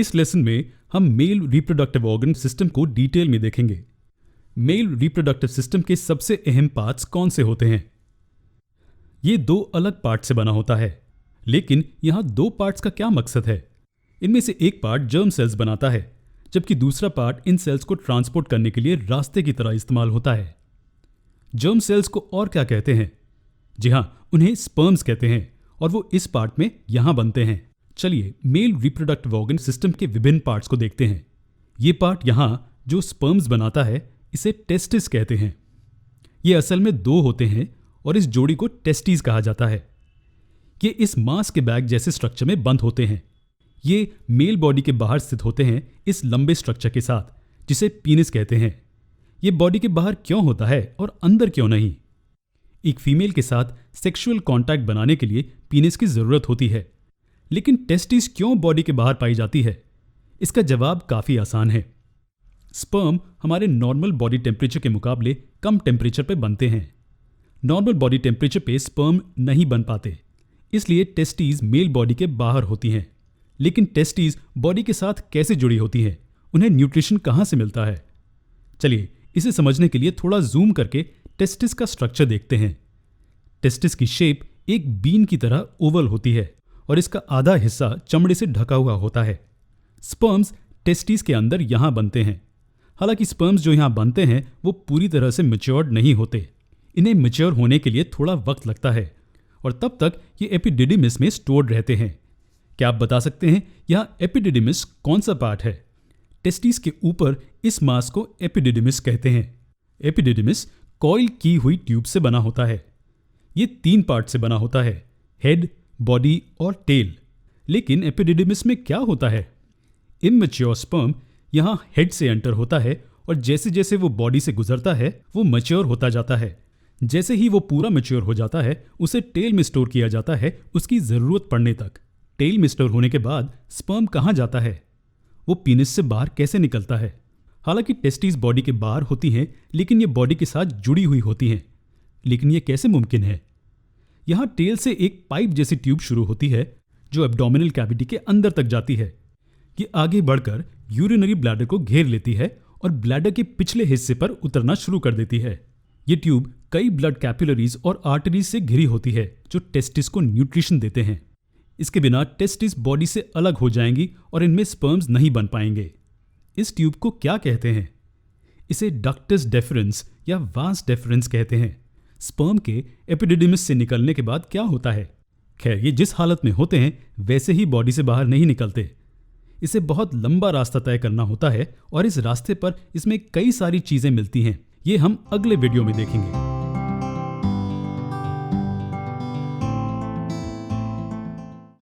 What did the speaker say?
इस लेसन में हम मेल रिप्रोडक्टिव ऑर्गन सिस्टम को डिटेल में देखेंगे। मेल रिप्रोडक्टिव सिस्टम के सबसे अहम पार्ट्स कौन से होते हैं? ये दो अलग पार्ट से बना होता है, लेकिन यहाँ दो पार्ट्स का क्या मकसद है? इनमें से एक पार्ट जर्म सेल्स बनाता है, जबकि दूसरा पार्ट इन सेल्स को ट्रांसपोर्ट करने के लिए रास्ते की तरह इस्तेमाल होता है। जर्म सेल्स को और क्या कहते हैं? जी हाँ, उन्हें स्पर्म्स कहते हैं और वो इस पार्ट में यहाँ बनते हैं। चलिए मेल रिप्रोडक्टिव ऑर्गन सिस्टम के विभिन्न पार्ट्स को देखते हैं। ये पार्ट यहाँ जो स्पर्म्स बनाता है इसे टेस्टिस कहते हैं। ये असल में दो होते हैं और इस जोड़ी को टेस्टीज कहा जाता है। ये इस मांस के बैग जैसे स्ट्रक्चर में बंद होते हैं। ये मेल बॉडी के बाहर स्थित होते हैं इस लंबे स्ट्रक्चर के साथ, जिसे पीनिस कहते हैं। ये बॉडी के बाहर क्यों होता है और अंदर क्यों नहीं? एक फीमेल के साथ सेक्सुअल कांटेक्ट बनाने के लिए पीनिस की जरूरत होती है, लेकिन टेस्टिस क्यों बॉडी के बाहर पाई जाती है? इसका जवाब काफी आसान है। स्पर्म हमारे नॉर्मल बॉडी टेम्परेचर के मुकाबले कम टेम्परेचर पे बनते हैं। नॉर्मल बॉडी टेम्परेचर पे स्पर्म नहीं बन पाते, इसलिए टेस्टीज मेल बॉडी के बाहर होती हैं। लेकिन टेस्टीज बॉडी के साथ कैसे जुड़ी होती हैं? उन्हें न्यूट्रिशन कहाँ से मिलता है? चलिए इसे समझने के लिए थोड़ा जूम करके टेस्टिस का स्ट्रक्चर देखते हैं। टेस्टिस की शेप एक बीन की तरह ओवल होती है और इसका आधा हिस्सा चमड़े से ढका हुआ होता है। स्पर्म्स टेस्टिस के अंदर यहाँ बनते हैं। हालांकि स्पर्म्स जो यहाँ बनते हैं वो पूरी तरह से मैच्योर्ड नहीं होते। इन्हें मैच्योर होने के लिए थोड़ा वक्त लगता है और तब तक ये एपिडिडिमिस में स्टोर्ड रहते हैं। क्या आप बता सकते हैं यहाँ एपिडिडिमिस कौन सा पार्ट है? टेस्टिस के ऊपर इस मास को एपिडिडिमिस कहते हैं। एपिडिडिमिस कॉइल की हुई ट्यूब से बना होता है। ये 3 पार्ट से बना होता है, हेड, बॉडी और टेल। लेकिन एपिडिडिमिस में क्या होता है? इमैच्योर स्पर्म यहाँ हेड से एंटर होता है और जैसे जैसे वो बॉडी से गुजरता है वो मैच्योर होता जाता है। जैसे ही वो पूरा मैच्योर हो जाता है उसे टेल में स्टोर किया जाता है उसकी ज़रूरत पड़ने तक। टेल में स्टोर होने के बाद स्पर्म कहाँ जाता है? वो पीनिस से बाहर कैसे निकलता है? हालांकि टेस्टिस बॉडी के बाहर होती हैं, लेकिन ये बॉडी के साथ जुड़ी हुई होती हैं। लेकिन ये कैसे मुमकिन है? यहाँ टेल से एक पाइप जैसी ट्यूब शुरू होती है जो एब्डोमिनल कैविटी के अंदर तक जाती है। ये आगे बढ़कर यूरिनरी ब्लैडर को घेर लेती है और ब्लैडर के पिछले हिस्से पर उतरना शुरू कर देती है। ये ट्यूब कई ब्लड कैपिलरीज और आर्टरीज से घिरी होती है जो टेस्टिस को न्यूट्रिशन देते हैं। इसके बिना टेस्टिस बॉडी से अलग हो जाएंगी और इनमें स्पर्म्स नहीं बन पाएंगे। इस ट्यूब को क्या कहते हैं? इसे डक्टस डेफरेंस या वास डेफरेंस कहते हैं। स्पर्म के एपिडिडिमिस से निकलने के बाद क्या होता है? खैर, ये जिस हालत में होते हैं वैसे ही बॉडी से बाहर नहीं निकलते। इसे बहुत लंबा रास्ता तय करना होता है और इस रास्ते पर इसमें कई सारी चीजें मिलती हैं। ये हम अगले वीडियो में देखेंगे।